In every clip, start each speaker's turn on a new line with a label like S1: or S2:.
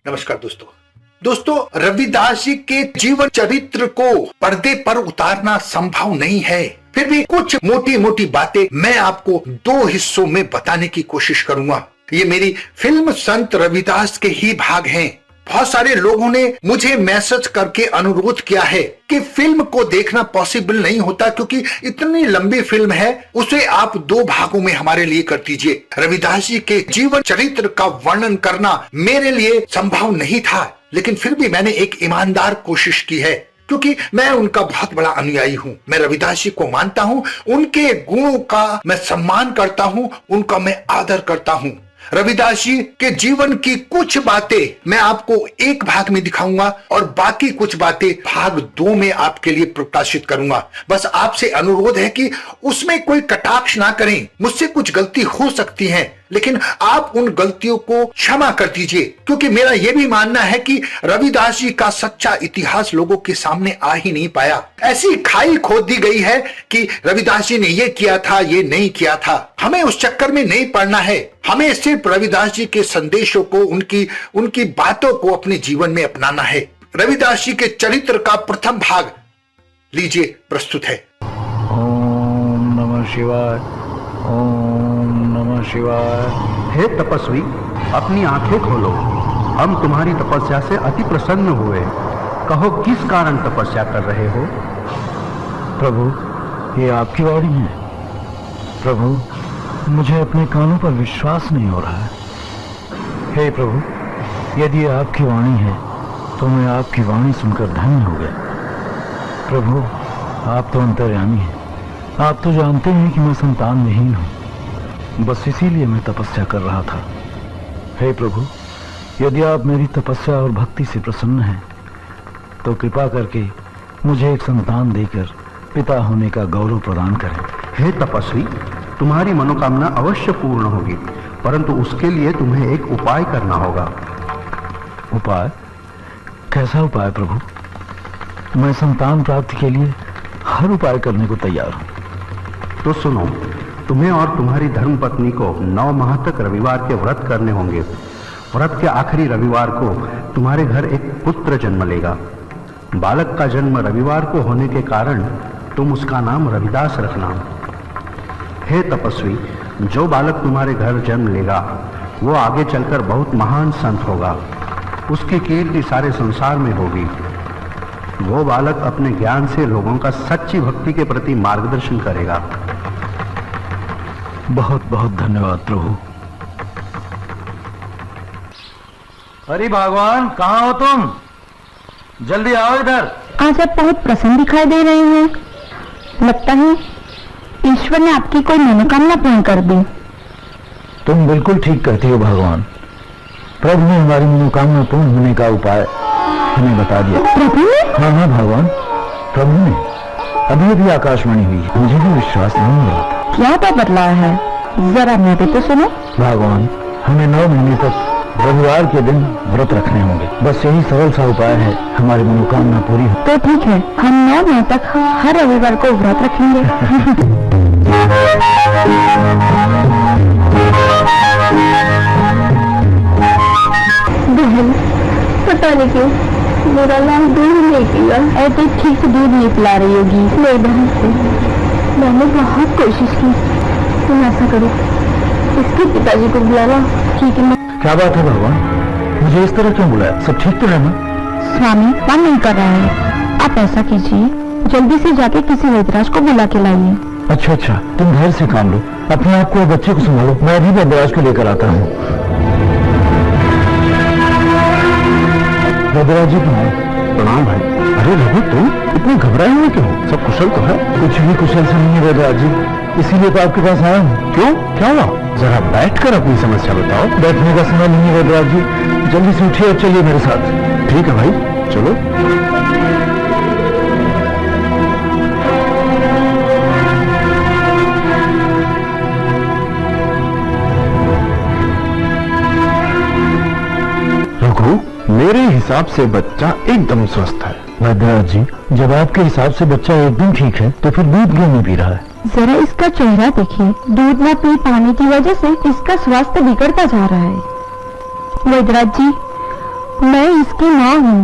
S1: नमस्कार दोस्तों, रविदास जी के जीवन चरित्र को पर्दे पर उतारना संभव नहीं है। फिर भी कुछ मोटी मोटी बातें मैं आपको 2 हिस्सों में बताने की कोशिश करूंगा। ये मेरी फिल्म संत रविदास के ही भाग हैं। बहुत सारे लोगों ने मुझे मैसेज करके अनुरोध किया है कि फिल्म को देखना पॉसिबल नहीं होता क्योंकि इतनी लंबी फिल्म है, उसे आप 2 भागों में हमारे लिए कर दीजिए। रविदास जी के जीवन चरित्र का वर्णन करना मेरे लिए संभव नहीं था, लेकिन फिर भी मैंने एक ईमानदार कोशिश की है क्योंकि मैं उनका बहुत बड़ा अनुयायी हूं। मैं रविदास जी को मानता हूं, उनके गुणों का मैं सम्मान करता हूं, उनका मैं आदर करता हूं। रविदास जी के जीवन की कुछ बातें मैं आपको एक भाग में दिखाऊंगा और बाकी कुछ बातें भाग 2 में आपके लिए प्रकाशित करूंगा। बस आपसे अनुरोध है कि उसमें कोई कटाक्ष ना करें। मुझसे कुछ गलती हो सकती है, लेकिन आप उन गलतियों को क्षमा कर दीजिए क्योंकि मेरा यह भी मानना है कि रविदास जी का सच्चा इतिहास लोगों के सामने आ ही नहीं पाया। ऐसी खाई खोद दी गई है कि रविदास जी ने ये किया था, ये नहीं किया था। हमें उस चक्कर में नहीं पड़ना है। हमें सिर्फ रविदास जी के संदेशों को, उनकी बातों को अपने जीवन में अपनाना है। रविदास जी के चरित्र का प्रथम भाग लीजिए, प्रस्तुत है।
S2: ओम नमः शिवाय, ओम नमः शिवाय।
S3: हे तपस्वी, अपनी आंखें खोलो। हम तुम्हारी तपस्या से अति प्रसन्न हुए। कहो, किस कारण तपस्या कर रहे हो?
S2: प्रभु, ये आपकी वाणी है। प्रभु, मुझे अपने कानों पर विश्वास नहीं हो रहा है। हे प्रभु, यदि ये आपकी वाणी है तो मैं आपकी वाणी सुनकर धन्य हो गया। प्रभु, आप तो अंतर्यामी हैं। आप तो जानते हैं कि मैं संतान विहीन हूँ। बस इसीलिए मैं तपस्या कर रहा था। हे प्रभु, यदि आप मेरी तपस्या और भक्ति से प्रसन्न हैं तो कृपा करके मुझे एक संतान देकर पिता होने का गौरव प्रदान करें।
S3: हे तपस्वी, तुम्हारी मनोकामना अवश्य पूर्ण होगी, परंतु उसके लिए तुम्हें एक उपाय करना होगा।
S2: उपाय? कैसा उपाय प्रभु? मैं संतान प्राप्ति के लिए हर उपाय करने को तैयार हूँ।
S3: तो सुनो, तुम्हें और तुम्हारी धर्मपत्नी को 9 माह तक रविवार के व्रत करने होंगे। व्रत के आखिरी रविवार को तुम्हारे घर एक पुत्र जन्म लेगा। बालक का जन्म रविवार को होने के कारण तुम उसका नाम रविदास रखना। हे तपस्वी, जो बालक तुम्हारे घर जन्म लेगा वो आगे चलकर बहुत महान संत होगा। उसकी कीर्ति सारे संसार में होगी। वो बालक अपने ज्ञान से लोगों का सच्ची भक्ति के प्रति मार्गदर्शन करेगा।
S2: बहुत बहुत धन्यवाद प्रभु। अरे भगवान, कहाँ हो तुम? जल्दी आओ इधर।
S4: आज आप बहुत प्रसन्न दिखाई दे रहे हैं। लगता है ईश्वर ने आपकी कोई मनोकामना पूर्ण कर दी।
S2: तुम बिल्कुल ठीक कहती हो भगवान। प्रभु ने हमारी मनोकामना पूर्ण होने का उपाय हमें बता दिया।
S4: प्रभु ने?
S2: हाँ हाँ भगवान, प्रभु ने। अभी अभी आकाशवाणी हुई है। मुझे भी विश्वास नहीं हो रहा था।
S4: क्या तो बदलाव है, जरा मेरे तो सुनो।
S2: भगवान, हमें 9 महीने तक रविवार के दिन व्रत रखने होंगे। बस यही सरल सा उपाय है, हमारी मनोकामना पूरी हो।
S4: तो ठीक है, हम 9 माह तक हर रविवार को व्रत रखेंगे। बहन, पता नहीं क्यों मेरा नाम दूध नहीं पिया। ऐसे ठीक से दूध नहीं पिला रही होगी। नहीं बहन, मैंने बहुत कोशिश की। तुम ऐसा करो, इसके पिताजी को बुलाना। ठीक है।
S2: क्या बात है भगवान, मुझे इस तरह क्यों बुलाया? सब ठीक तो है ना?
S4: स्वामी मन नहीं कर रहा है। आप ऐसा कीजिए, जल्दी से जाके किसी वैद्यराज को बुला के लाइए।
S2: अच्छा अच्छा, तुम धैर्य से काम लो, अपने आप को और बच्चे को संभालो। मैं अभी वैद्यराज को लेकर आता हूँ। वैद्यराज जी
S3: प्रणाम भाई।
S2: अरे रघु, तुम इतने घबराए हुए क्यों? सब कुशल तो है? कुछ भी कुशल से नहीं है वैद्यराज जी, इसीलिए तो आपके पास आया हूँ।
S3: क्यों, क्या हुआ? जरा बैठकर अपनी समस्या बताओ।
S2: बैठने का समय नहीं है वैद्यराज जी, जल्दी से उठिए और चलिए मेरे साथ।
S3: ठीक है भाई, चलो। रघु, मेरे हिसाब से बच्चा एकदम स्वस्थ है।
S2: वैद्यराज जी, जब आपके हिसाब से बच्चा एकदम ठीक है तो फिर दूध क्यों नहीं पी रहा है?
S4: जरा इसका चेहरा देखिए। दूध न पी पाने की वजह से इसका स्वास्थ्य बिगड़ता जा रहा है। वैद्यराज जी, मैं इसकी माँ हूँ।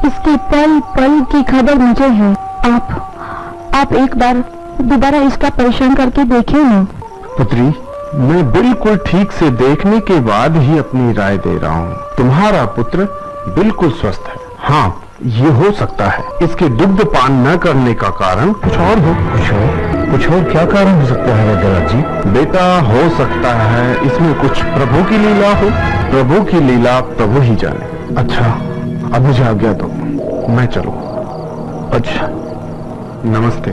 S4: इसके पल पल की खबर मुझे है। आप एक बार दोबारा इसका परीक्षण करके देखिए ना।
S3: पुत्री, मैं बिल्कुल ठीक से देखने के बाद ही अपनी राय दे रहा हूँ। तुम्हारा पुत्र बिल्कुल स्वस्थ है। हाँ, ये हो सकता है इसके दुग्ध पान न करने का कारण कुछ और हो।
S2: कुछ और क्या कारण हो सकता है वैद्यराज जी?
S3: बेटा, हो सकता है इसमें कुछ प्रभु की लीला हो। प्रभु की लीला प्रभु ही जाने। अच्छा, अब मुझे आज्ञा दो, मैं चलूं। अच्छा, नमस्ते।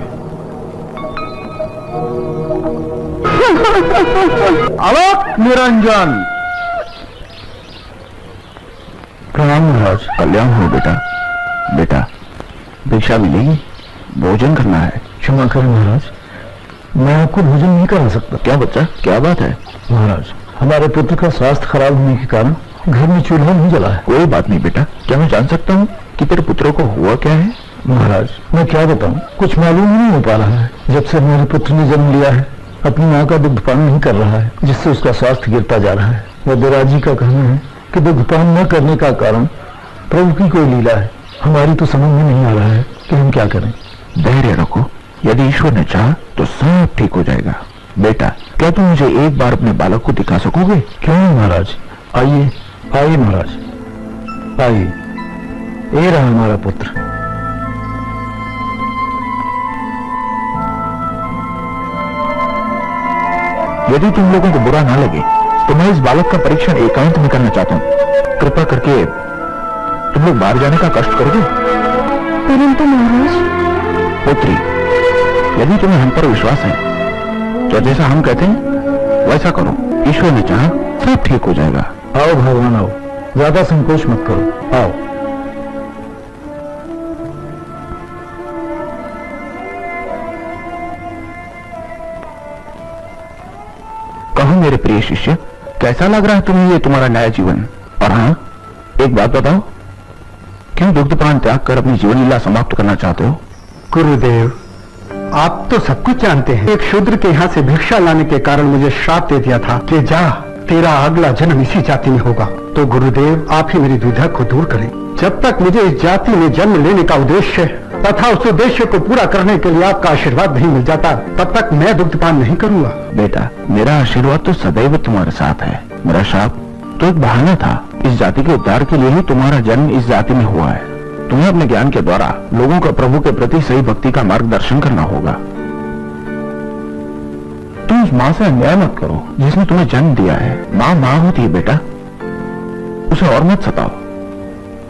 S2: आलोक निरंजन। प्रणाम महाराज।
S3: कल्याण हो बेटा। बेटा, भिक्षा मिलेगी, भोजन करना है।
S2: क्षमा करें महाराज, मैं आपको भोजन नहीं करा सकता।
S3: क्या बच्चा, क्या बात है?
S2: महाराज, हमारे पुत्र का स्वास्थ्य खराब होने के कारण घर में चूल्हा नहीं जला है।
S3: कोई बात नहीं बेटा, क्या मैं जान सकता हूँ कि तेरे पुत्रों को हुआ क्या है?
S2: महाराज, मैं क्या बताऊं, कुछ मालूम नहीं हो पा रहा है। जब से हमारे पुत्र ने जन्म लिया है, अपनी माँ का दुग्धपान नहीं कर रहा है, जिससे उसका स्वास्थ्य गिरता जा रहा है। वैद्यराज जी का कहना है कि दुग्धपान न करने का कारण प्रभु की कोई लीला है। हमारी तो समझ में नहीं आ रहा है कि हम क्या करें।
S3: धैर्य रखो, यदि ईश्वर ने चाहा तो सब ठीक हो जाएगा। बेटा, क्या तुम मुझे एक बार अपने बालक को दिखा सकोगे?
S2: क्यों नहीं महाराज, आइए आइए महाराज, आइए। ये रहा हमारा पुत्र।
S3: यदि तुम लोगों को बुरा ना लगे तो मैं इस बालक का परीक्षण एकांत में करना चाहता हूँ। कृपा करके तुम लोग बाहर जाने का कष्ट करोगे?
S4: परंतु महाराज।
S3: पुत्री, यदि तुम्हें हम पर विश्वास है तो जैसा हम कहते हैं वैसा करो। ईश्वर ने चाहा सब ठीक हो जाएगा।
S2: आओ भगवान, आओ, ज्यादा संकोच मत करो, आओ।
S3: कहो मेरे प्रिय शिष्य, कैसा लग रहा है तुम्हें ये तुम्हारा नया जीवन? और हाँ, एक बात बताओ, क्यों दुग्धपान त्याग कर अपनी जीवन लीला समाप्त करना चाहते हो?
S5: गुरुदेव, आप तो सब कुछ जानते हैं। एक शूद्र के यहाँ से भिक्षा लाने के कारण मुझे श्राप दे दिया था कि जा, तेरा अगला जन्म इसी जाति में होगा। तो गुरुदेव, आप ही मेरी दुविधा को दूर करें। जब तक मुझे इस जाति में जन्म लेने का उद्देश्य तथा उस उद्देश्य को पूरा करने के लिए आपका आशीर्वाद नहीं मिल जाता, तब तक मैं दुग्धपान नहीं करूंगा।
S3: बेटा, मेरा आशीर्वाद तो सदैव तुम्हारे साथ है। मेरा श्राप तो एक बहाना था। इस जाति के उद्धार के लिए ही तुम्हारा जन्म इस जाति में हुआ है। तुम्हें अपने ज्ञान के द्वारा लोगों का प्रभु के प्रति सही भक्ति का मार्गदर्शन करना होगा। तुम उस माँ से अन्याय मत करो जिसने तुम्हें जन्म दिया है। माँ माँ होती है बेटा, उसे और मत सताओ।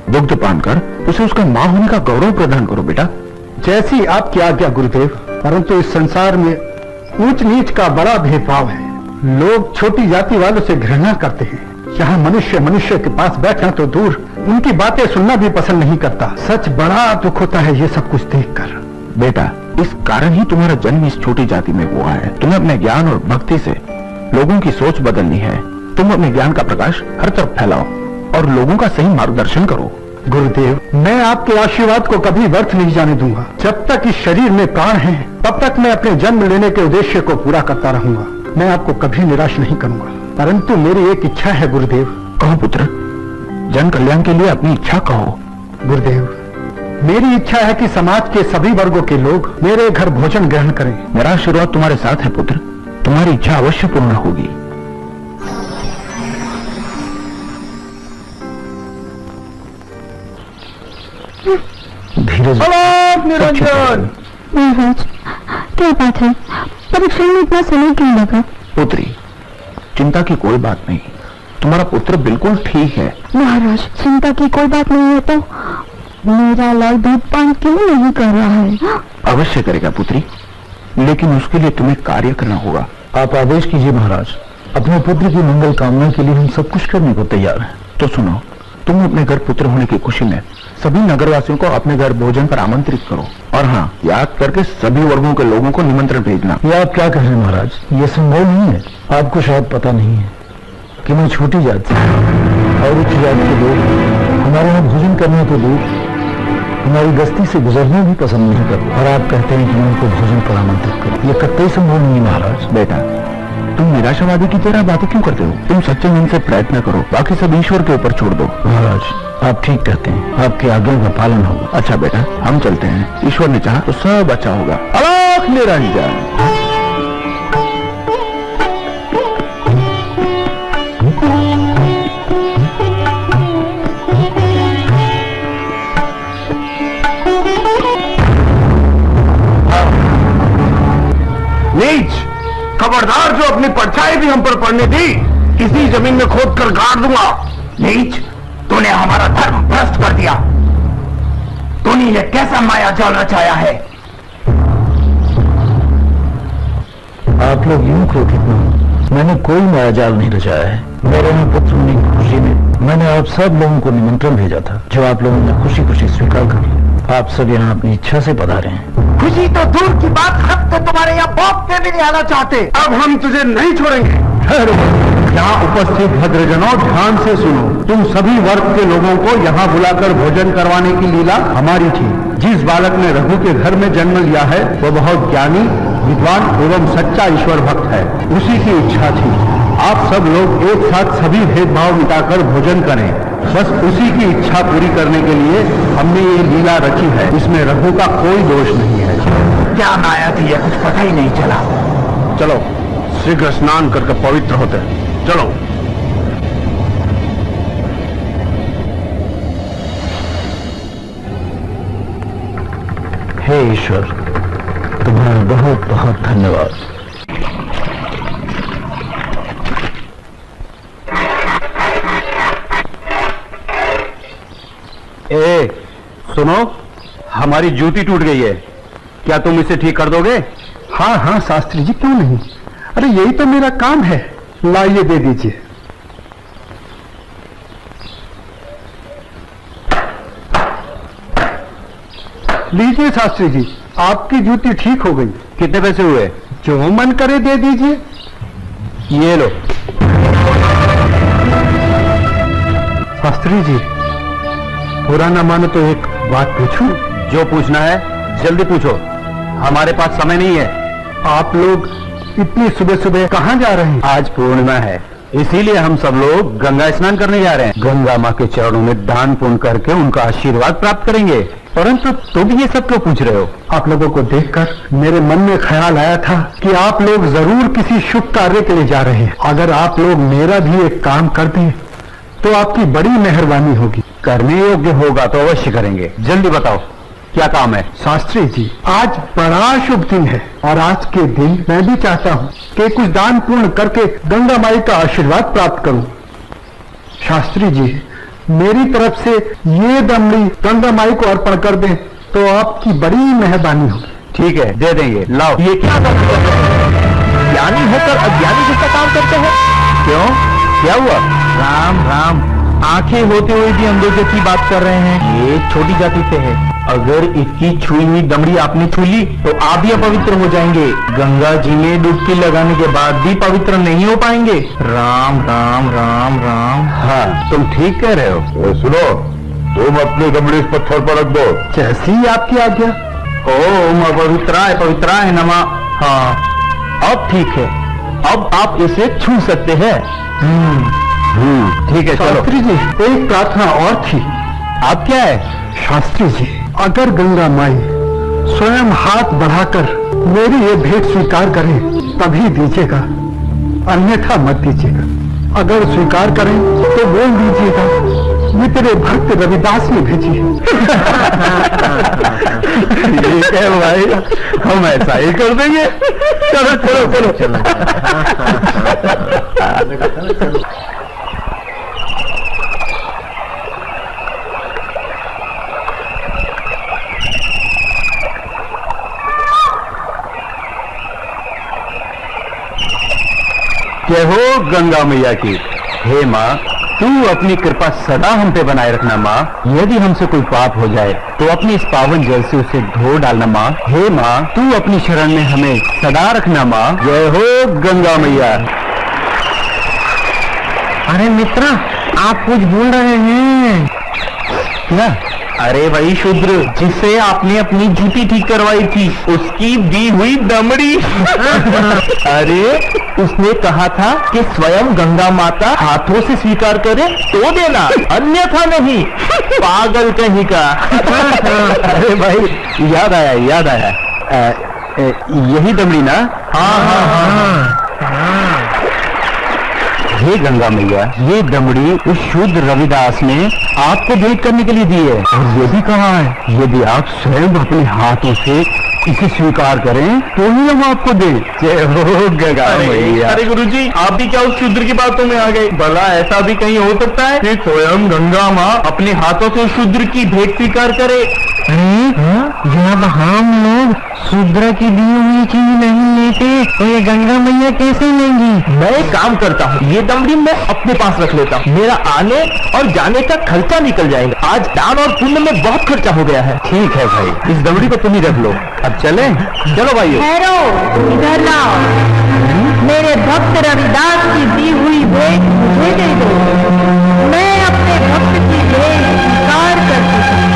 S3: दुग्धपान कर उसे उसका माँ होने का गौरव प्रदान करो बेटा।
S5: जैसी आपकी आज्ञा गुरुदेव, परंतु इस संसार में ऊंच नीच का बड़ा भेदभाव है। लोग छोटी जाति वालों से घृणा करते हैं। यहाँ मनुष्य मनुष्य के पास बैठना तो दूर, उनकी बातें सुनना भी पसंद नहीं करता। सच बड़ा दुख होता है ये सब कुछ देखकर।
S3: बेटा, इस कारण ही तुम्हारा जन्म इस छोटी जाति में हुआ है। तुम्हें अपने ज्ञान और भक्ति से लोगों की सोच बदलनी है। तुम अपने ज्ञान का प्रकाश हर तरफ फैलाओ और लोगों का सही मार्गदर्शन करो।
S5: गुरुदेव, मैं आपके आशीर्वाद को कभी व्यर्थ नहीं जाने दूंगा। जब तक इस शरीर में प्राण है, तब तक मैं अपने जन्म लेने के उद्देश्य को पूरा करता रहूंगा। मैं आपको कभी निराश नहीं करूंगा। परंतु मेरी एक इच्छा है गुरुदेव।
S3: कहो पुत्र, जन कल्याण के लिए अपनी इच्छा कहो।
S5: गुरुदेव, मेरी इच्छा है कि समाज के सभी वर्गों के लोग मेरे घर भोजन ग्रहण करें।
S3: मेरा आशीर्वाद तुम्हारे साथ है पुत्र, तुम्हारी इच्छा अवश्य पूर्ण होगी।
S2: धीरज
S5: निरंजन।
S4: महाराज, क्या बात है? परीक्षण में इतना समय क्यों लगा?
S3: पुत्री, चिंता की कोई बात नहीं, तुम्हारा पुत्र बिल्कुल ठीक है।
S4: महाराज, चिंता की कोई बात नहीं है तो मेरा लाल दूध पान क्यों नहीं कर रहा है?
S3: अवश्य करेगा पुत्री, लेकिन उसके लिए तुम्हें कार्य करना होगा।
S2: आप आदेश कीजिए महाराज। अपने पुत्र की मंगल कामना के लिए हम सब कुछ करने को तैयार हैं।
S3: तो सुनो, तुम अपने घर पुत्र होने की खुशी में सभी नगरवासियों को अपने घर भोजन पर आमंत्रित करो। और हाँ, याद करके सभी वर्गों के लोगों को निमंत्रण भेजना।
S2: ये आप क्या कह रहे हैं महाराज? ये संभव नहीं है। आपको शायद पता नहीं है कि मैं छोटी जाति से और उच्च जाति के लोग हमारे यहाँ भोजन करने के लिए हमारी गस्ती से गुजरना भी पसंद नहीं करते। और आप कहते हैं कि मैं उनको भोजन पर आमंत्रित करूं। ये कतई संभव नहीं है महाराज।
S3: बेटा,
S2: तुम निराशावादी की तरह बातें क्यों करते हो? तुम सच्चे मन से प्रयत्न करो, बाकी सब ईश्वर के ऊपर छोड़ दो। महाराज आप ठीक कहते हैं, आपकी आज्ञा का पालन होगा। अच्छा बेटा हम चलते हैं, ईश्वर ने चाहा तो सब अच्छा होगा। अलख निरंजन।
S5: नीच, खबरदार, जो अपनी परछाई भी हम पर पड़ने दी इसी जमीन में खोद कर गाड़ दूंगा। नीच, तूने हमारा धर्म भ्रष्ट कर दिया। तूने ये कैसा माया जाल रचाया है?
S2: आप लोग यूं क्रोधित न हो, मैंने कोई मायाजाल नहीं रचाया है। मेरे में पुत्र होने की खुशी में मैंने आप सब लोगों को निमंत्रण भेजा था, जो आप लोगों ने खुशी खुशी स्वीकार कर लिया। आप सब यहाँ अपनी इच्छा से पधारे हैं।
S5: खुशी तो दूर की बात, हम तो तुम्हारे यहाँ बाप के भी नहीं आना चाहते। अब हम तुझे नहीं छोड़ेंगे। यहाँ उपस्थित भद्रजनों ध्यान से सुनो। तुम सभी वर्ग के लोगों को यहाँ बुलाकर भोजन करवाने की लीला हमारी थी। जिस बालक ने रघु के घर में जन्म लिया है वो बहुत ज्ञानी, विद्वान एवं सच्चा ईश्वर भक्त है। उसी की इच्छा थी आप सब लोग एक साथ सभी भेदभाव मिटाकर भोजन करें। बस उसी की इच्छा पूरी करने के लिए हमने ये लीला रची है। इसमें रघु का कोई दोष नहीं है। क्या माया थी यह कुछ पता ही नहीं चला। चलो शीघ्र स्नान करके पवित्र होते हैं। चलो।
S2: हे ईश्वर, तुम्हारा बहुत बहुत धन्यवाद।
S3: ए, सुनो, हमारी जूती टूट गई है, क्या तुम इसे ठीक कर दोगे?
S5: हाँ हाँ शास्त्री जी, क्यों नहीं। अरे यही तो मेरा काम है। लाइए दे दीजिए। लीजिए शास्त्री जी, आपकी जूती ठीक हो गई।
S3: कितने पैसे हुए?
S5: जो मन करे दे दीजिए।
S3: ये लो।
S5: शास्त्री जी, बुरा ना मानो तो एक बात पूछूं?
S3: जो पूछना है जल्दी पूछो, हमारे पास समय नहीं है।
S5: आप लोग इतनी सुबह सुबह कहाँ जा रहे हैं?
S3: आज पूर्णिमा है, इसीलिए हम सब लोग गंगा स्नान करने जा रहे हैं। गंगा माँ के चरणों में दान पुण्य करके उनका आशीर्वाद प्राप्त करेंगे। परंतु तुम ये सब क्यों पूछ रहे हो?
S5: आप लोगों को देखकर मेरे मन में ख्याल आया था कि आप लोग जरूर किसी शुभ कार्य के लिए जा रहे हैं। अगर आप लोग मेरा भी एक काम कर दें तो आपकी बड़ी मेहरबानी होगी।
S3: करने योग्य होगा तो अवश्य करेंगे। जल्दी बताओ क्या काम है?
S5: शास्त्री जी, आज बड़ा शुभ दिन है और आज के दिन मैं भी चाहता हूँ कि कुछ दान पूर्ण करके गंगा माई का आशीर्वाद प्राप्त करूँ। शास्त्री जी, मेरी तरफ से ये दमड़ी गंगा माई को अर्पण कर दें तो आपकी बड़ी मेहरबानी होगी।
S3: ठीक है, दे देंगे। लाओ। ये क्या ज्ञानी होकर अज्ञानी जैसा काम करते हैं? क्यों, क्या हुआ?
S2: राम राम, आंखें होते हुए भी अंधों जैसी बात कर रहे हैं।
S3: ये छोटी जाति से है। अगर इसकी छुई हुई दमड़ी आपने छू ली तो आप भी अपवित्र हो जाएंगे। गंगा जी में डुबकी लगाने के बाद भी पवित्र नहीं हो पाएंगे।
S2: राम राम राम राम।
S3: हाँ, तुम ठीक कह रहे हो।
S6: सुनो, तुम अपनी दमड़ी इस पत्थर पर रख दो।
S5: जैसी आपकी आज्ञा।
S3: ओम पवित्राय पवित्राय नमः। हाँ, अब ठीक है, अब आप इसे छू सकते हैं। ठीक है, चलो।
S5: शास्त्री जी, एक प्रार्थना और थी।
S3: आप क्या है?
S5: शास्त्री जी, अगर गंगा माई स्वयं हाथ बढ़ाकर मेरी ये भेंट स्वीकार करें तभी दीजिएगा, अन्यथा मत दीजिएगा। अगर स्वीकार करें तो बोल दीजिएगा ये तेरे भक्त रविदास ने भेजी है।
S3: ठीक है भाई, हम ऐसा ही कर देंगे। चलो चलो चलो। जय हो गंगा मैया की। हे माँ, तू अपनी कृपा सदा हम पे बनाए रखना माँ। यदि हमसे कोई पाप हो जाए तो अपने इस पावन जल से उसे धो डालना माँ। हे माँ, तू अपनी शरण में हमें सदा रखना माँ। जय हो गंगा मैया।
S2: अरे मित्र, आप कुछ भूल रहे हैं।
S3: क्या? अरे वही शूद्र जिससे आपने अपनी जूती ठीक करवाई थी, उसकी दी हुई दमड़ी। अरे
S7: उसने कहा था कि स्वयं गंगा माता हाथों से स्वीकार करे तो देना, अन्यथा नहीं। पागल कहीं का।
S3: अरे भाई याद आया यही दमड़ी ना? हाँ। हे गंगा मैया, ये दमड़ी उस शुद्ध रविदास ने आपको भेंट करने के लिए दी है, और ये भी कहा है यदि आप स्वयं अपने हाथों से इसे स्वीकार करें तो ही हम आपको दें। जय हो गंगा मैया।
S7: अरे गुरुजी, आप भी क्या उस शूद्र की बातों में आ गए? भला ऐसा भी कहीं हो सकता है कि स्वयं गंगा माँ अपने हाथों से शूद्र की भेंट स्वीकार करे?
S5: जब हम लोग शूद्र की दी हुई चीज नहीं लेते तो ये गंगा मैया कैसे लेंगी?
S7: मैं एक काम करता हूँ, ये दमड़ी मैं अपने पास रख लेता हूँ, मेरा आने और जाने का खर्चा निकल जाएगा। आज दान और पुण्य में बहुत खर्चा हो गया है।
S3: ठीक है भाई, इस दमड़ी को तुम ही रख लो। अब चले? चलो भाई।
S4: ठहरो, इधर लाओ। मेरे भक्त रविदास की दी हुई भेंट मुझे दे दो। मैं अपने भक्त की भेंट स्वीकार करती हूँ।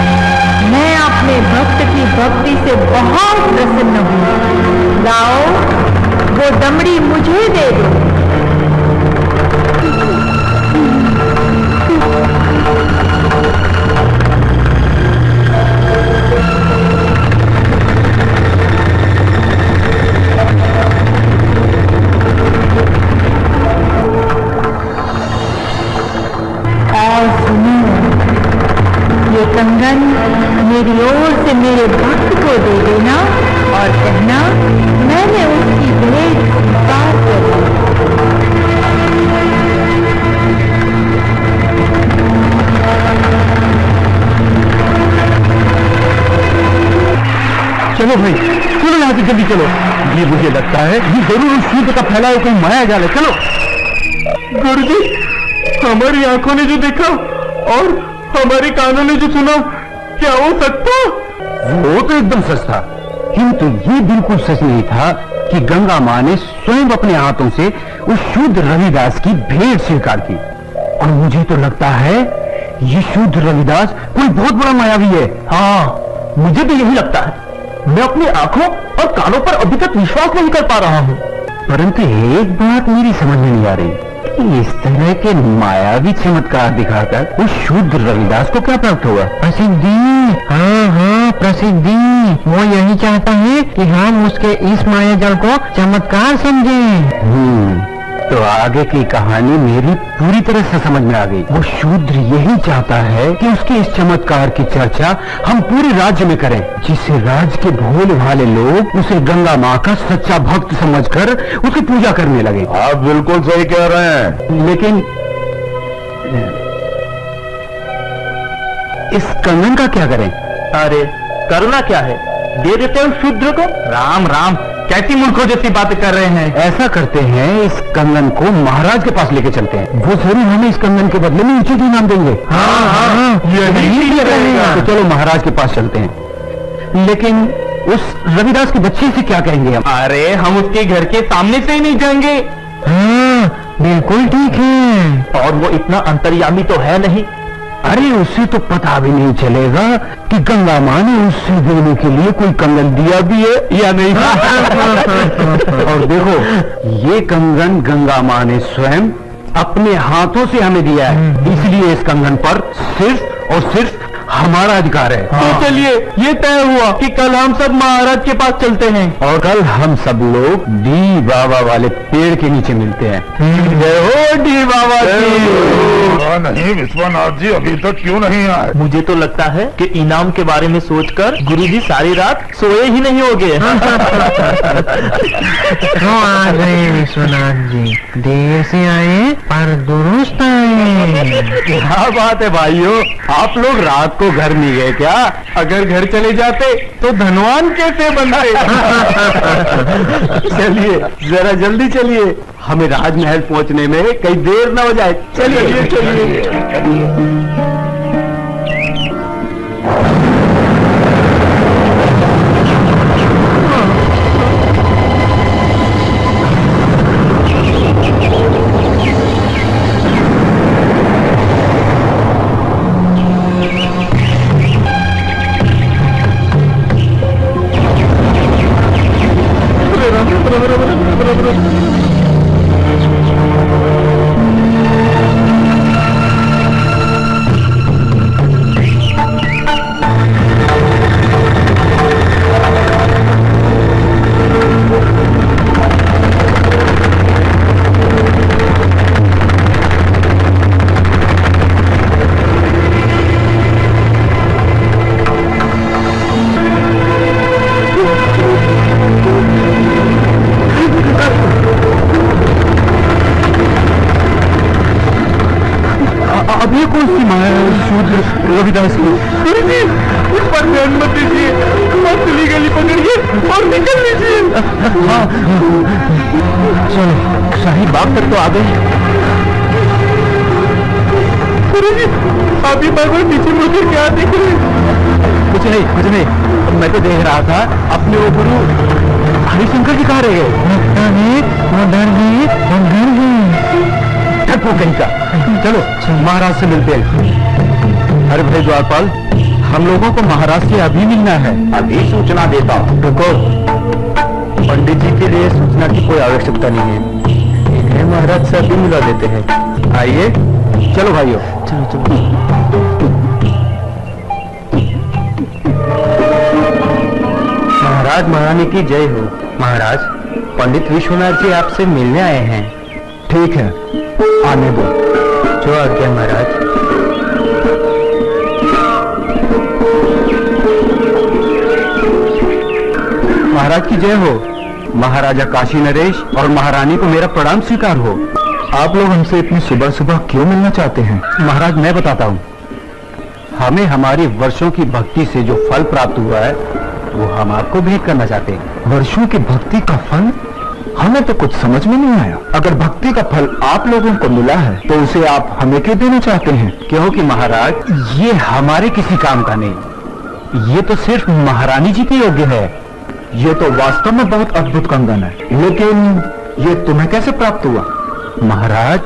S4: मैं अपने भक्त की भक्ति से बहुत प्रसन्न हूँ। लाओ, वो दमड़ी मुझे दे दो। ये कंगन मेरी ओर से मेरे भक्त को दे देना और कहना मैंने उसकी भेंट स्वीकार कर ली।
S3: चलो भाई, चलो यहाँ से जल्दी चलो। ये मुझे लगता है ये जरूर उस सूर्य का फैला हुआ कोई माया जाल है। चलो।
S7: गुरुजी, हमारी आंखों ने जो देखा और हमारे कानों ने जो सुना, क्या वो सच था?
S3: वो तो एकदम सच था, किंतु ये बिल्कुल सच नहीं था कि गंगा माँ ने स्वयं अपने हाथों से उस शुद्ध रविदास की भेंट स्वीकार की। और मुझे तो लगता है ये शुद्ध रविदास कोई बहुत बड़ा मायावी है।
S7: हाँ, मुझे भी यही लगता है। मैं अपनी आंखों और कानों पर अभी तक विश्वास नहीं कर पा रहा हूँ।
S3: परंतु एक बात मेरी समझ में नहीं आ रही, इस तरह के मायावी चमत्कार दिखाकर उस शुद्ध रविदास को क्या प्राप्त हुआ?
S5: प्रसिद्धि। हाँ, प्रसिद्धि। वो यही चाहता है कि हम उसके इस माया जल को चमत्कार समझें।
S3: तो आगे की कहानी मेरी पूरी तरह से समझ में आ गई। वो शूद्र यही चाहता है कि उसके इस चमत्कार की चर्चा हम पूरे राज्य में करें, जिससे राज्य के भोले भाले लोग उसे गंगा माँ का सच्चा भक्त समझकर उसकी पूजा करने लगे।
S6: आप बिल्कुल सही कह रहे हैं।
S3: लेकिन इस कंगन का क्या करें?
S7: अरे करना क्या है, दे देते हैं शूद्र को। राम राम, कैसी मूर्खों जैसी बातें कर रहे हैं।
S3: ऐसा करते हैं, इस कंगन को महाराज के पास लेके चलते हैं। वो जरूर हमें इस कंगन के बदले में उचित इनाम देंगे। तो चलो महाराज के पास चलते हैं। लेकिन उस रविदास के बच्चे से क्या कहेंगे हम?
S7: अरे हम उसके घर के सामने से ही नहीं जाएंगे।
S5: हाँ, बिल्कुल ठीक है।
S7: और वो इतना अंतर्यामी तो है नहीं।
S3: अरे उसे तो पता भी नहीं चलेगा कि गंगा माँ ने उससे देने के लिए कोई कंगन दिया भी है या नहीं। और देखो, ये कंगन गंगा माँ ने स्वयं अपने हाथों से हमें दिया है, इसलिए इस कंगन पर सिर्फ और सिर्फ हमारा अधिकार है।
S7: तो चलिए, ये तय हुआ कि कल हम सब महाराज के पास चलते हैं।
S3: और कल हम सब लोग डी बाबा वाले पेड़ के नीचे मिलते हैं।
S7: जय हो डी बाबा की।
S6: नहीं विश्वनाथ जी अभी तक क्यों नहीं आए?
S7: मुझे तो लगता है कि इनाम के बारे में सोचकर गुरुजी सारी रात सोए ही नहीं होंगे।
S5: तो आ गए विश्वनाथ जी, देर से आए पर दुरुस्त आए।
S3: क्या बात है भाइयों, आप लोग रात को घर नहीं गए क्या?
S7: अगर घर चले जाते तो धनवान कैसे बनते?
S3: चलिए जरा जल्दी चलिए, हमें राजमहल पहुंचने में कहीं देर ना हो जाए। चलिए चलिए।
S2: अब ये कौन सी माँ है शूद्र रविदास की?
S7: पर ध्यान मत दीजिए, पतली गली पकड़िए और निकल लीजिए।
S2: हाँ चलो शाही बाग तक तो आ गए।
S7: अभी भगवान नीचे मुझे क्या देख रहे हैं?
S2: कुछ नहीं, मैं तो देख रहा था अपने वो गुरु हरिशंकर जी कहाँ रह गए? कहीं का। चलो महाराज से मिलते हैं। अरे भाई द्वारपाल, हम लोगों को महाराज से अभी मिलना है।
S3: अभी सूचना देता हूँ।
S2: रुको, पंडित जी के लिए सूचना की कोई आवश्यकता नहीं है, इन्हें महाराज से अभी मिला देते हैं। आइए, चलो भाइयों, चलो। महाराज महारानी की जय हो। महाराज, पंडित विश्वनाथ जी आपसे मिलने आए हैं। ठीक है, आने दो। जो आज्ञा महाराज। महाराज की जय हो। महाराजा काशी नरेश और महारानी को मेरा प्रणाम स्वीकार हो। आप लोग हमसे इतनी सुबह सुबह क्यों मिलना चाहते हैं? महाराज मैं बताता हूँ। हमें हमारी वर्षों की भक्ति से जो फल प्राप्त हुआ है वो हम आपको भेंट करना चाहते हैं। वर्षों की भक्ति का फल? हमें तो कुछ समझ में नहीं आया। अगर भक्ति का फल आप लोगों को मिला है तो उसे आप हमें क्यों देना चाहते हैं? क्योंकि महाराज ये हमारे किसी काम का नहीं, ये तो सिर्फ महारानी जी के योग्य है। ये तो वास्तव में बहुत अद्भुत कंगन है, लेकिन ये तुम्हें कैसे प्राप्त हुआ? महाराज,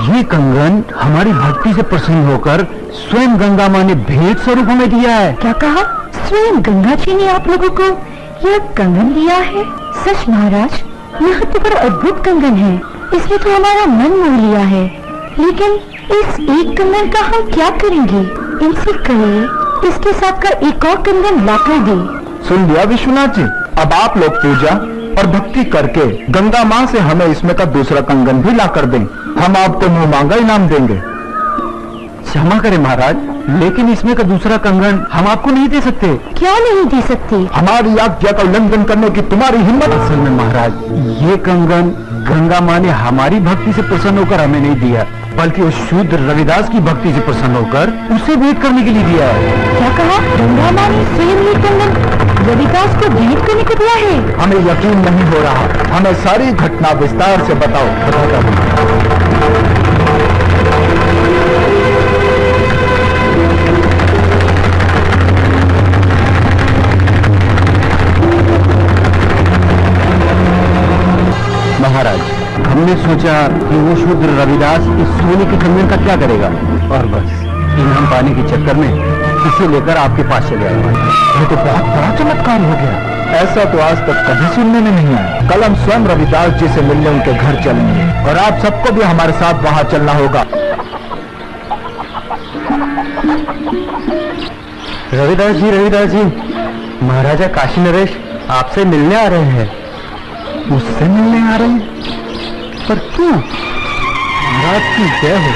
S2: ये कंगन हमारी भक्ति से प्रसन्न होकर स्वयं गंगा माँ ने भेंट स्वरूप हमें दिया है।
S4: क्या कहा? स्वयं गंगा जी ने आप लोगों को यह कंगन दिया है? सच महाराज, यह तो बड़ा अद्भुत कंगन है। इसने तो हमारा मन मोह लिया है। लेकिन इस एक कंगन का हम क्या करेंगे? इनसे कहिए इसके साथ का एक और कंगन लाकर दे।
S2: सुन लिया विश्वनाथ जी, अब आप लोग पूजा और भक्ति करके गंगा माँ से हमें इसमें का दूसरा कंगन भी ला कर दें। हम आपको मुंह मांगा इनाम देंगे। क्षमा करें महाराज, लेकिन इसमें का दूसरा कंगन हम आपको नहीं दे सकते।
S4: क्यों नहीं दे सकते?
S2: हमारी आज्ञा का उल्लंघन करने की तुम्हारी हिम्मत। असल में महाराज, ये कंगन गंगा माँ ने हमारी भक्ति से प्रसन्न होकर हमें नहीं दिया, बल्कि उस शूद्र रविदास की भक्ति से प्रसन्न होकर उसे भेंट करने के लिए दिया है।
S4: क्या कहा? गंगा माँ ने स्वयं ये कंगन रविदास को भेंट करने को दिया है?
S2: हमें यकीन नहीं हो रहा। हमें सारी घटना विस्तार से बताओ। महाराज, हमने सोचा कि वो शूद्र रविदास इस सोने के कंगन का क्या करेगा, और बस इनाम पाने के चक्कर में इसे लेकर आपके पास चले आए। ये तो बहुत बड़ा चमत्कार हो गया। ऐसा तो आज तक कभी सुनने में नहीं आया। कल हम स्वयं रविदास जी से मिलने उनके घर चलेंगे और आप सबको भी हमारे साथ वहां चलना होगा। रविदास जी, महाराजा काशी नरेश आपसे मिलने आ रहे हैं। मुझसे मिलने आ रहे हैं? पर क्यों? महाराज की जय हो।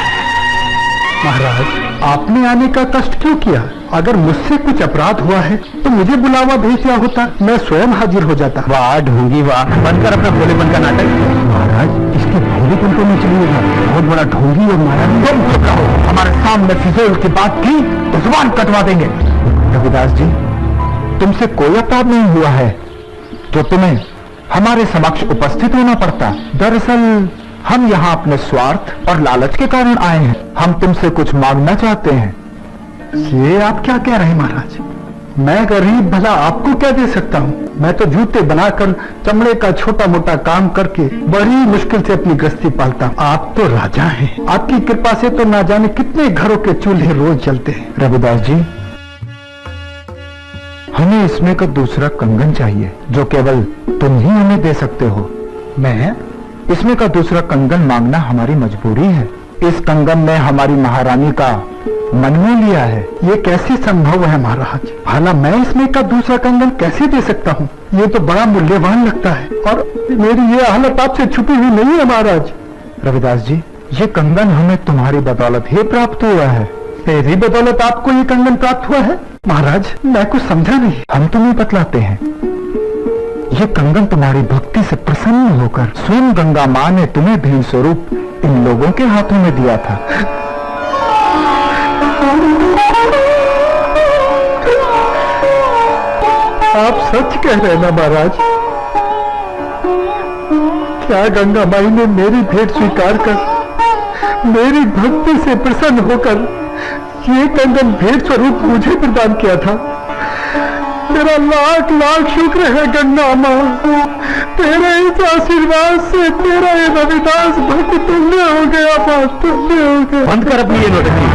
S2: महाराज, आपने आने का कष्ट क्यों किया? अगर मुझसे कुछ अपराध हुआ है तो मुझे बुलावा भेज दिया होता, मैं स्वयं हाजिर हो जाता। वाह ढोंगी वाह, बनकर अपना भोलेपन का नाटक। महाराज, इसके भोलेपन को नहीं चलिएगा। बहुत बड़ा ढोंगी और माया। तुम चुप रहो, हमारे सामने फिजूल की बात की तो जुबान कटवा देंगे। रविदास जी, तुमसे कोई अपराध नहीं हुआ है तो तुम्हें हमारे समक्ष उपस्थित होना पड़ता। दरअसल हम यहाँ अपने स्वार्थ और लालच के कारण आए हैं। हम तुमसे कुछ मांगना चाहते हैं। ये आप क्या कह रहे हैं महाराज? मैं गरीब भला आपको क्या दे सकता हूँ? मैं तो जूते बनाकर चमड़े का छोटा मोटा काम करके बड़ी मुश्किल से अपनी गृहस्थी पालता हूँ। आप तो राजा हैं, आपकी कृपा से तो ना जाने कितने घरों के चूल्हे रोज जलते हैं। रविदास जी, हमें इसमें का दूसरा कंगन चाहिए जो केवल तुम ही हमें दे सकते हो। मैं इसमें का दूसरा कंगन मांगना हमारी मजबूरी है। इस कंगन ने हमारी महारानी का मन मोह लिया है।
S5: ये कैसे संभव है महाराज? भला मैं इसमें का दूसरा कंगन कैसे दे सकता हूँ? ये तो बड़ा मूल्यवान लगता है और मेरी ये हालत आपसे छुपी हुई नहीं है महाराज।
S2: रविदास जी, ये कंगन हमें तुम्हारी बदौलत ही प्राप्त हुआ है।
S5: तेरी बदौलत आपको ये कंगन प्राप्त हुआ है? महाराज, मैं कुछ समझा नहीं।
S2: हम तुम्हें बतलाते हैं। ये कंगन तुम्हारी भक्ति से प्रसन्न होकर स्वयं गंगा माँ ने तुम्हें भेंट स्वरूप इन लोगों के हाथों में दिया था।
S5: आप सच कह रहे हैं ना महाराज? क्या गंगा माई ने मेरी भेंट स्वीकार कर मेरी भक्ति से प्रसन्न होकर ये कंगन भेंट स्वरूप मुझे प्रदान किया था? तेरा लाख लाख शुक्र है गंगा माँ। तेरे इस आशीर्वाद से तेरा ये रविदास भक्त तुल्य हो गया, तुल्य हो गया।
S2: बंद कर अपनी ये नोटंकी।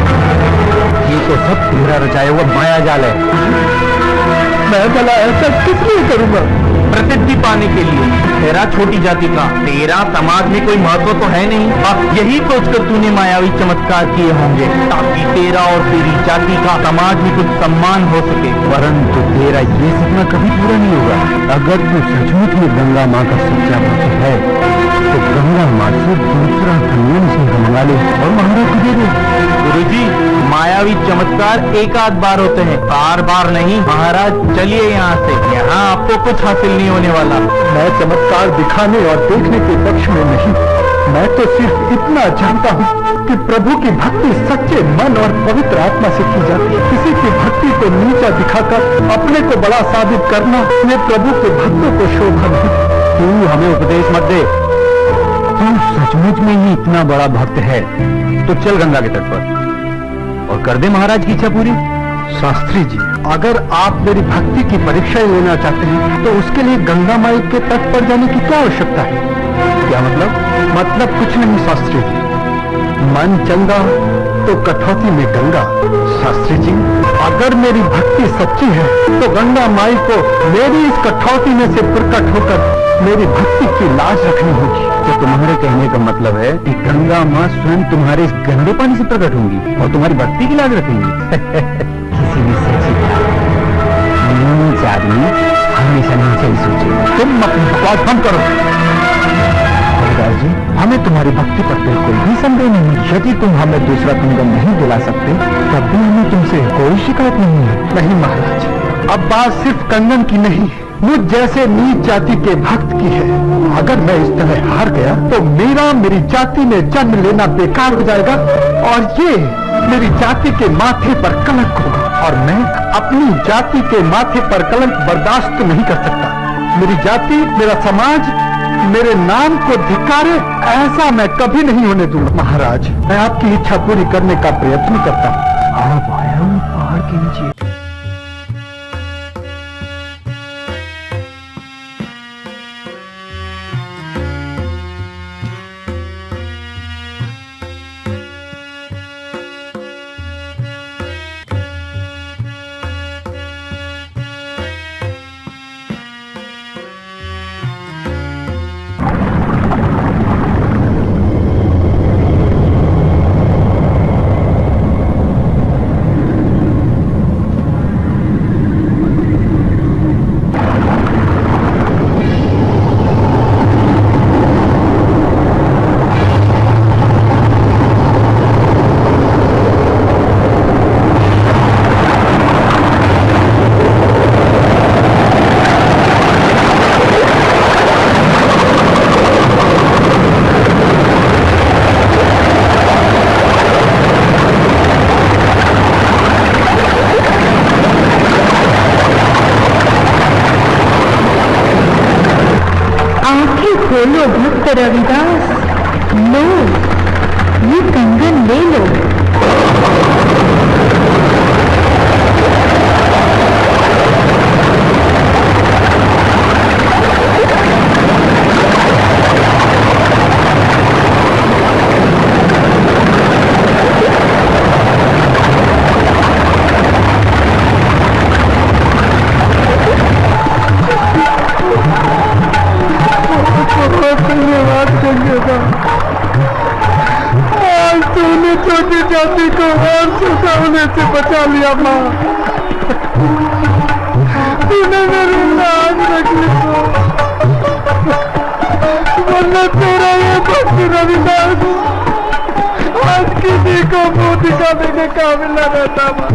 S2: ये तो सब तेरा रचाया हुआ माया जाल है।
S5: मैं भला ऐसा किस लिए करूंगा?
S7: प्रसिद्धि पाने के लिए। तेरा छोटी जाति का, तेरा समाज में कोई महत्व तो है नहीं। अब यही सोचकर तूने मायावी चमत्कार किए होंगे ताकि तेरा और तेरी जाति का समाज में कुछ सम्मान हो सके।
S2: परंतु तेरा ये सपना कभी पूरा नहीं होगा। अगर तू सचमुच में गंगा माँ का सच्चा भक्त है तो गंगा माँ से दूसरा कंगन से मंगा ले और महाराज को दे दे।
S7: गुरुजी, मायावी चमत्कार एक आध बार होते हैं, बार बार नहीं। महाराज चलिए यहाँ से, यहाँ आपको कुछ हासिल नहीं होने वाला।
S5: मैं चमत्कार दिखाने और देखने के पक्ष में नहीं। मैं तो सिर्फ इतना जानता हूँ कि प्रभु की भक्ति सच्चे मन और पवित्र आत्मा से की जाती है। किसी की भक्ति को नीचा दिखाकर अपने को बड़ा साबित करना ये प्रभु के भक्तों को शोभा नहीं।
S2: तू हमें उपदेश मत दे। तू सचमुच में ही इतना बड़ा भक्त है तो चल गंगा के तट पर और कर दे महाराज की इच्छा पूरी।
S5: शास्त्री जी, अगर आप मेरी भक्ति की परीक्षा लेना चाहते हैं तो उसके लिए गंगा माई के तट पर जाने की क्या आवश्यकता है?
S2: क्या मतलब?
S5: मतलब कुछ नहीं शास्त्री जी। मन चंगा तो कठौती में गंगा। शास्त्री जी, अगर मेरी भक्ति सच्ची है तो गंगा माई को मेरी इस कठौती में से प्रकट होकर मेरी भक्ति की लाज रखनी होगी।
S2: तो तुम्हारे कहने का मतलब है कि गंगा माँ स्वयं तुम्हारे इस गंदे पानी से प्रकट होंगी और तुम्हारी भक्ति की लाज रखेंगी। किसी भी सच्ची नीच आदमी हमेशा नीचे ही सोचे।
S5: तुम अपनी बकवास बंद करो।
S2: रविदास जी, हमें तुम्हारी भक्ति पर बिल्कुल भी संदेह नहीं। यदि तुम हमें दूसरा कंगन नहीं दिला सकते तब भी हमें तुमसे कोई शिकायत नहीं है।
S5: नहीं महाराज, अब बात सिर्फ कंगन की नहीं, मुझ जैसे नीच जाति के भक्त की है। अगर मैं इस तरह हार गया तो मेरी जाति में जन्म लेना बेकार हो जाएगा और ये मेरी जाति के माथे पर कलंक होगा और मैं अपनी जाति के माथे पर कलंक बर्दाश्त नहीं कर सकता। मेरी जाति, मेरा समाज मेरे नाम को धिक्कारे, ऐसा मैं कभी नहीं होने दूंगा। महाराज, मैं आपकी इच्छा पूरी करने का प्रयत्न करता हूँ।
S2: आप आया हूँ पहाड़ के नीचे।
S4: बोलो भक्त रविदास, लो ये कंगन ले लो।
S5: धन्यवाद आज तूने छोटी जाति को और सुखाने से बचा लिया माँ। तूने मेरी लाज रख ली, वरना तेरा ये भक्त रविदास आज किसी को मुंह दिखाने के काबिल न रहता माँ।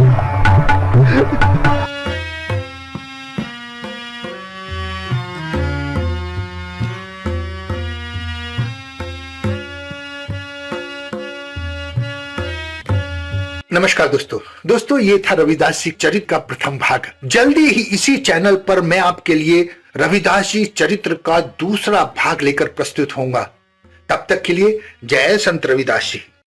S1: नमस्कार दोस्तों ये था रविदास जी चरित्र का प्रथम भाग। जल्दी ही इसी चैनल पर मैं आपके लिए रविदास जी चरित्र का दूसरा भाग लेकर प्रस्तुत होऊंगा। तब तक के लिए जय संत रविदास जी।